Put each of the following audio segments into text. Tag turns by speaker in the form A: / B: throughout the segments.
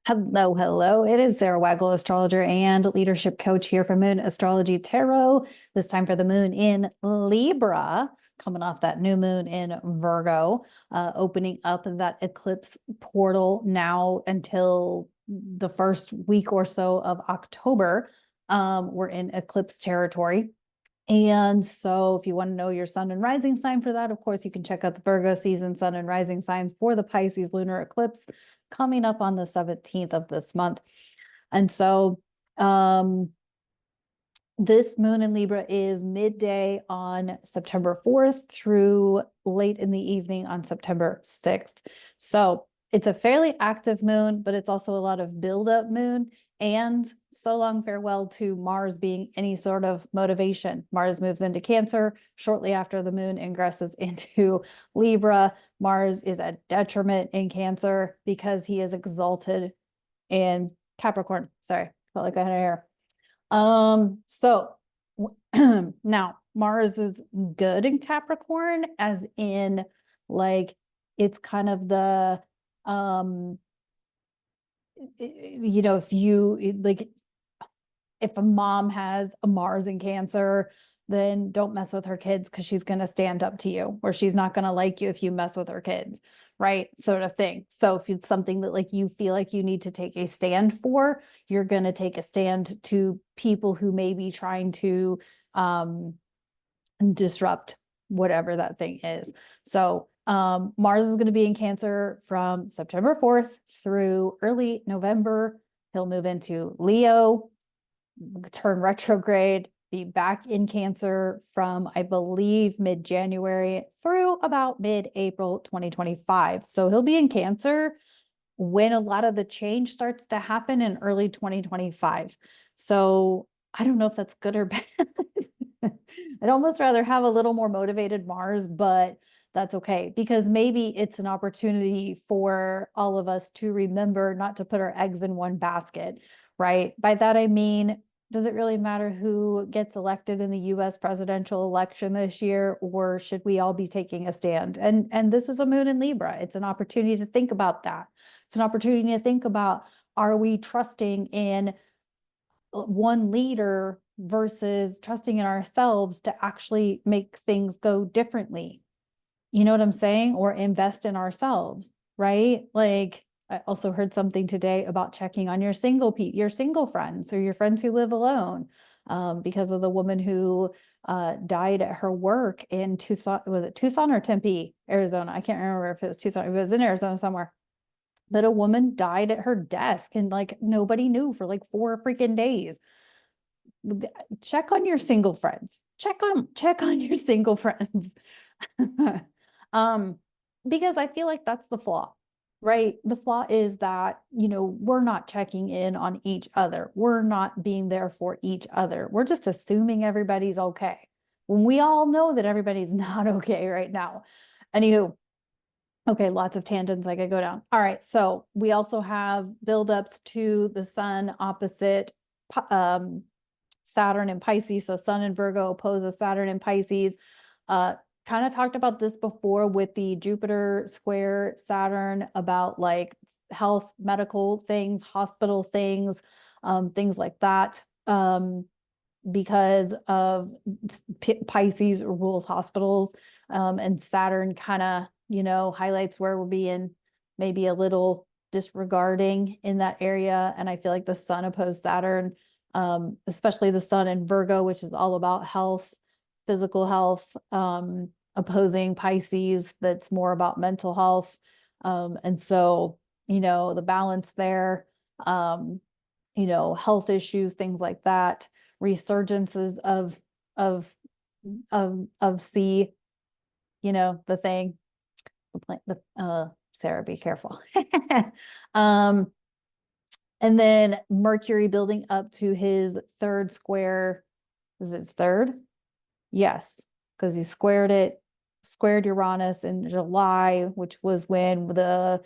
A: Hello, hello. It is Sara Waggle, astrologer and leadership coach here from Moon Astrology Tarot. This time for the moon in Libra, coming off that new moon in Virgo, opening up that eclipse portal now until the first week or so of October. We're in eclipse territory. And so if you want to know your sun and rising sign for that, of course, you can check out the Virgo season sun and rising signs for the Pisces lunar eclipse coming up on the 17th of this month. And so this moon in Libra is midday on September 4th through late in the evening on September 6th. So it's a fairly active moon, but it's also a lot of build-up moon. And so long farewell to Mars being any sort of motivation. Mars moves into Cancer shortly after the moon ingresses into Libra. Mars is a detriment in Cancer because he is exalted in Capricorn. Sorry, felt like I had a hair. So now Mars is good in Capricorn, as in like it's kind of the if you like, if a mom has a Mars in Cancer, then don't mess with her kids because she's going to stand up to you, or she's not going to like you if you mess with her kids, right? Sort of thing. So if it's something that like you feel like you need to take a stand for, you're going to take a stand to people who may be trying to disrupt whatever that thing is. So Mars is going to be in Cancer from September 4th through early November. He'll move into Leo, turn retrograde, be back in Cancer from, I believe, mid-January through about mid-April 2025. So he'll be in Cancer when a lot of the change starts to happen in early 2025. So I don't know if that's good or bad. I'd almost rather have a little more motivated Mars, but that's okay, because maybe it's an opportunity for all of us to remember not to put our eggs in one basket, right? By that, I mean, does it really matter who gets elected in the US presidential election this year, or should we all be taking a stand? And this is a moon in Libra. It's an opportunity to think about that. It's an opportunity to think about, are we trusting in one leader versus trusting in ourselves to actually make things go differently? You know what I'm saying? Or invest in ourselves, right? Like, I also heard something today about checking on your single friends, or your friends who live alone, because of the woman who died at her work in Tucson. Was it Tucson or Tempe, Arizona? I can't remember if it was Tucson. It was in Arizona somewhere. But a woman died at her desk, and like nobody knew for like 4 freaking days. Check on your single friends. Check on your single friends. Um, because I feel like that's the flaw, right? The flaw is that, we're not checking in on each other. We're not being there for each other. We're just assuming everybody's okay, when we all know that everybody's not okay right now. Anywho, okay, lots of tangents I could go down. All right, so we also have buildups to the sun opposite Saturn in Pisces. So sun in Virgo opposes Saturn in Pisces. Kind of talked about this before with the Jupiter square Saturn, about like health, medical things, hospital things, things like that. Because of Pisces rules hospitals, and Saturn kind of, highlights where we're being maybe a little disregarding in that area. And I feel like the sun opposed Saturn, especially the sun in Virgo, which is all about health, physical health, opposing Pisces, that's more about mental health. And so, the balance there, health issues, things like that, resurgences of C, the thing, Sarah, be careful. And then Mercury building up to his third square. Is it third? Yes, because he squared Uranus in July, which was when the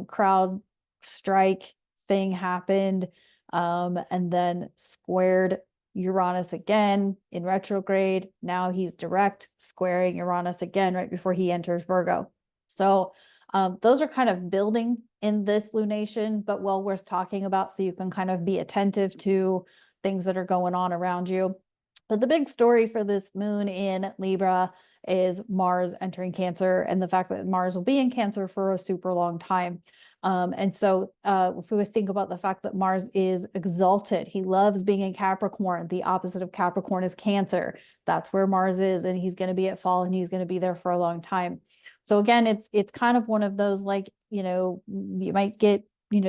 A: crowd strike thing happened, and then squared Uranus again in retrograde. Now he's direct squaring Uranus again right before he enters Virgo. So Those are kind of building in this lunation, but well worth talking about so you can kind of be attentive to things that are going on around you. But the big story for this moon in Libra is Mars entering Cancer and the fact that Mars will be in Cancer for a super long time. And so if we would think about the fact that Mars is exalted, he loves being in Capricorn. The opposite of Capricorn is Cancer. That's where Mars is, and he's going to be at fall, and he's going to be there for a long time. So again, it's kind of one of those, like, you might get,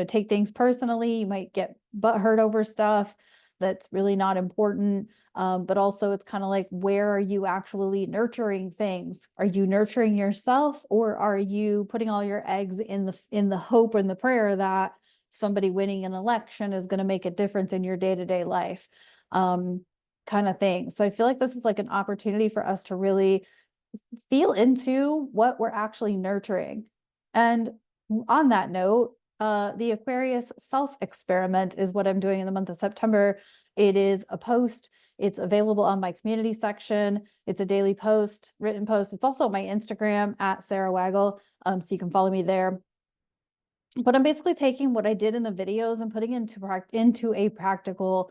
A: take things personally, you might get butthurt over stuff that's really not important. But also it's kind of like, where are you actually nurturing things? Are you nurturing yourself, or are you putting all your eggs in the hope and the prayer that somebody winning an election is going to make a difference in your day-to-day life, kind of thing. So I feel like this is like an opportunity for us to really feel into what we're actually nurturing. And on that note, the Aquarius self-experiment is what I'm doing in the month of September. It is a post. It's available on my community section. It's a daily post, written post. It's also on my Instagram at Sara Waggle. So you can follow me there. But I'm basically taking what I did in the videos and putting into a practical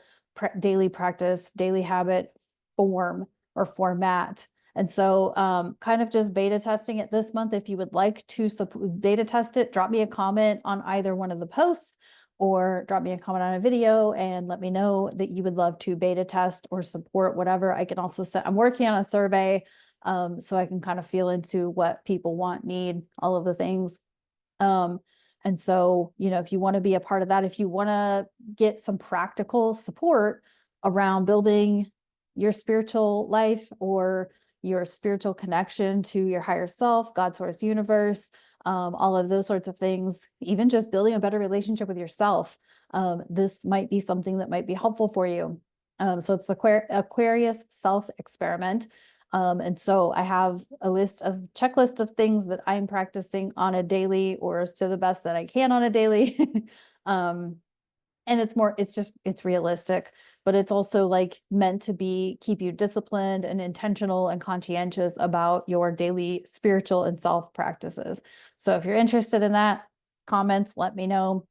A: daily practice, daily habit form or format. And so kind of just beta testing it this month. If you would like to beta test it, drop me a comment on either one of the posts or drop me a comment on a video and let me know that you would love to beta test or support whatever. I can also set, I'm working on a survey so I can kind of feel into what people want, need, all of the things. And so, if you want to be a part of that, if you want to get some practical support around building your spiritual life or your spiritual connection to your higher self, God, source, universe, all of those sorts of things, even just building a better relationship with yourself, this might be something that might be helpful for you. So it's the Aquarius self-experiment. And so I have a checklist of things that I'm practicing on a daily, or to the best that I can on a daily. And it's realistic, but it's also like meant to keep you disciplined and intentional and conscientious about your daily spiritual and self practices. So if you're interested in that, comments, let me know.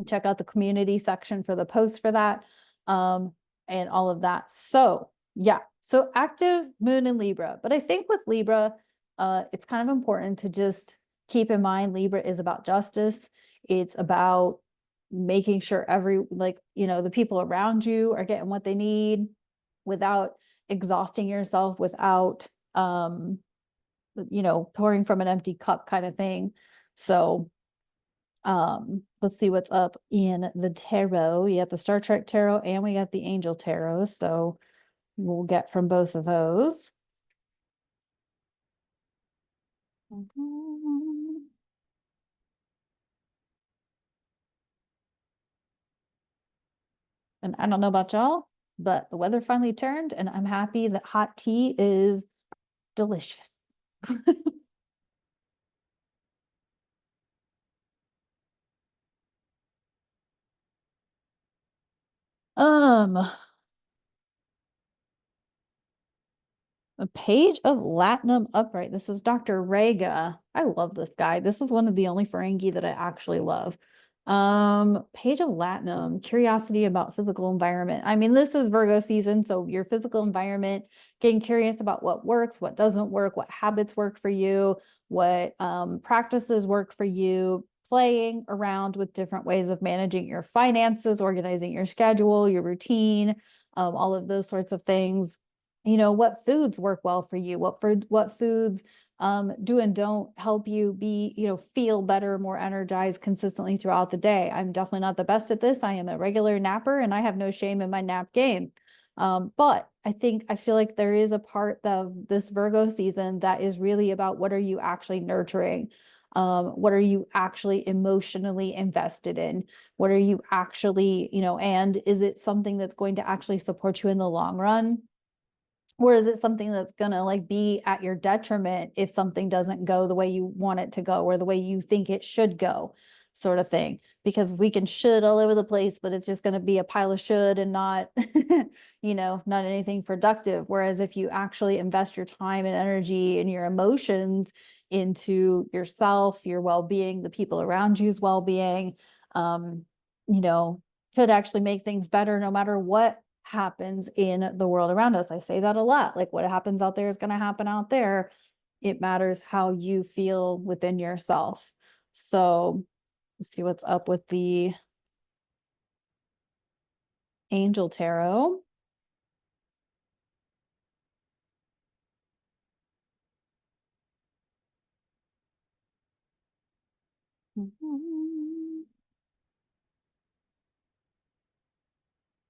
A: Check out the community section for the post for that, and all of that. So yeah, so active moon in Libra. But I think with Libra, it's kind of important to just keep in mind Libra is about justice. It's about making sure the people around you are getting what they need without exhausting yourself, without pouring from an empty cup kind of thing. So let's see what's up in the tarot. You got the Star Trek tarot and we got the Angel tarot. So we'll get from both of those. And I don't know about y'all, but the weather finally turned and I'm happy that hot tea is delicious. A page of Latinum upright. This is Dr. Rega. I love this guy. This is one of the only Ferengi that I actually love. Page of Latinum, curiosity about physical environment. I mean, this is Virgo season, so your physical environment, getting curious about what works, what doesn't work, what habits work for you, what practices work for you, playing around with different ways of managing your finances, organizing your schedule, your routine, all of those sorts of things. What foods work well for you, what foods do and don't help you feel better, more energized consistently throughout the day. I'm definitely not the best at this. I am a regular napper and I have no shame in my nap game. But I feel like there is a part of this Virgo season that is really about what are you actually nurturing? What are you actually emotionally invested in? What are you actually, and is it something that's going to actually support you in the long run? Or is it something that's going to be at your detriment if something doesn't go the way you want it to go or the way you think it should go, sort of thing? Because we can should all over the place, but it's just going to be a pile of should and not, not anything productive. Whereas if you actually invest your time and energy and your emotions into yourself, your well-being, the people around you's well-being, you know, could actually make things better no matter what happens in the world around us. I say that a lot. Like, what happens out there is going to happen out there. It matters how you feel within yourself. So let's see what's up with the Angel Tarot. I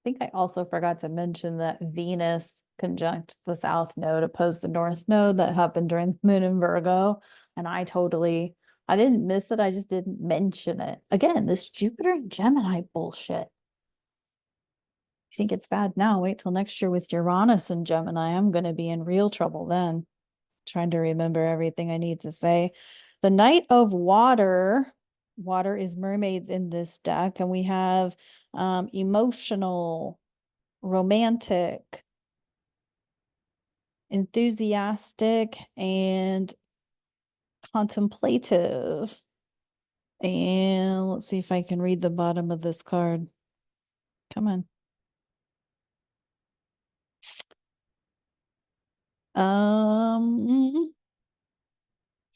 A: think I also forgot to mention that Venus conjunct the South Node opposed the North Node that happened during the moon in Virgo. And I didn't miss it. I just didn't mention it. Again, this Jupiter and Gemini bullshit. You think it's bad now? Wait till next year with Uranus and Gemini. I'm going to be in real trouble then. Trying to remember everything I need to say. The Knight of Water. Water is mermaids in this deck. And we have emotional, romantic, enthusiastic, and contemplative. And let's see if I can read the bottom of this card. Come on.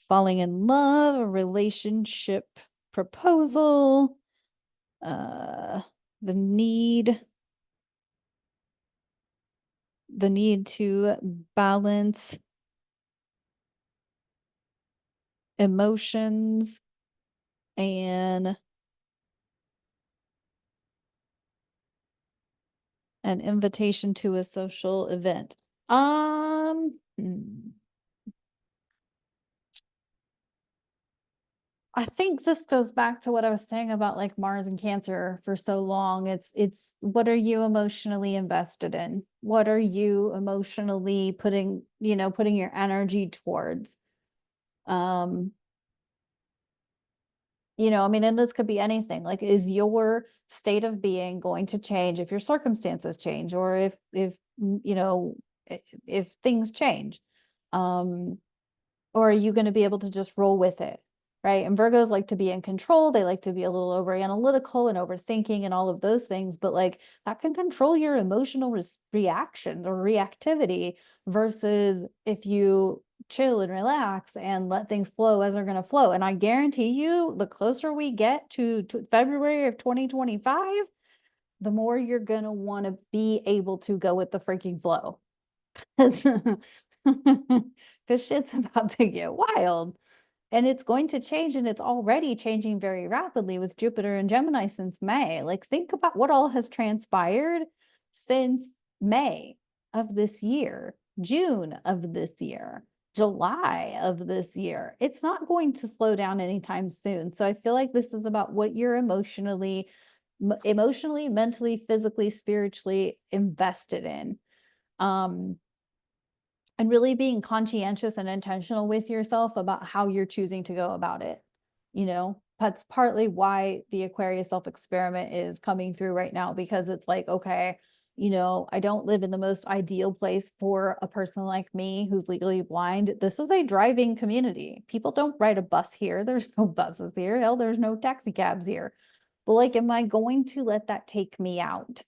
A: Falling in love, a relationship proposal, the need to balance emotions and an invitation to a social event. I think this goes back to what I was saying about like Mars and Cancer for so long. It's what are you emotionally invested in? What are you emotionally putting your energy towards? I mean, and this could be anything. Like, is your state of being going to change if your circumstances change, or if things change? Or are you going to be able to just roll with it? Right. And Virgos like to be in control. They like to be a little over analytical and overthinking and all of those things. But like that can control your emotional reactions or reactivity versus if you chill and relax and let things flow as they're going to flow. And I guarantee you, the closer we get to February of 2025, the more you're going to want to be able to go with the freaking flow. Because shit's about to get wild. And it's going to change, and it's already changing very rapidly with Jupiter and Gemini since May. Like, think about what all has transpired since May of this year, June of this year, July of this year. It's not going to slow down anytime soon. So I feel like this is about what you're emotionally, mentally, physically, spiritually invested in. And really being conscientious and intentional with yourself about how you're choosing to go about it. That's partly why the Aquarius self-experiment is coming through right now, because it's like, okay, I don't live in the most ideal place for a person like me who's legally blind. This is a driving community. People don't ride a bus here. There's no buses here. Hell, there's no taxi cabs here. But like, am I going to let that take me out?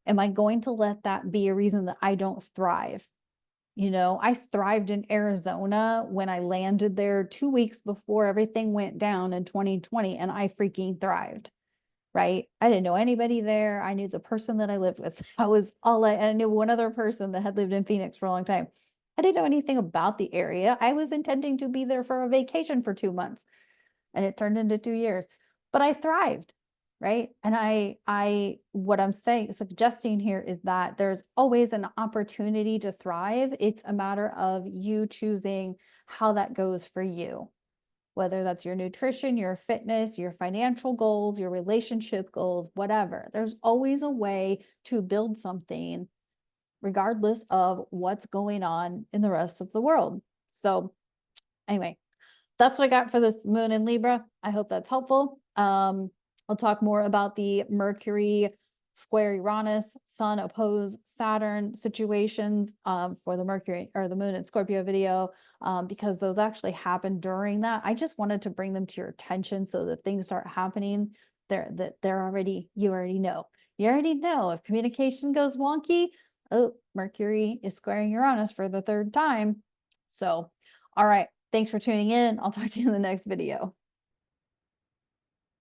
A: Am I going to let that be a reason that I don't thrive? I thrived in Arizona when I landed there 2 weeks before everything went down in 2020, and I freaking thrived, right? I didn't know anybody there. I knew the person that I lived with. I knew one other person that had lived in Phoenix for a long time. I didn't know anything about the area. I was intending to be there for a vacation for 2 months, and it turned into 2 years, but I thrived. Right. And what I'm suggesting here is that there's always an opportunity to thrive. It's a matter of you choosing how that goes for you, whether that's your nutrition, your fitness, your financial goals, your relationship goals, whatever. There's always a way to build something regardless of what's going on in the rest of the world. So anyway, that's what I got for this moon in Libra. I hope that's helpful. I'll talk more about the Mercury square Uranus, Sun oppose Saturn situations for the Mercury or the Moon in Scorpio video, because those actually happen during that. I just wanted to bring them to your attention so that things start happening, they're already, you already know. You already know if communication goes wonky, oh, Mercury is squaring Uranus for the 3rd time. So, all right. Thanks for tuning in. I'll talk to you in the next video.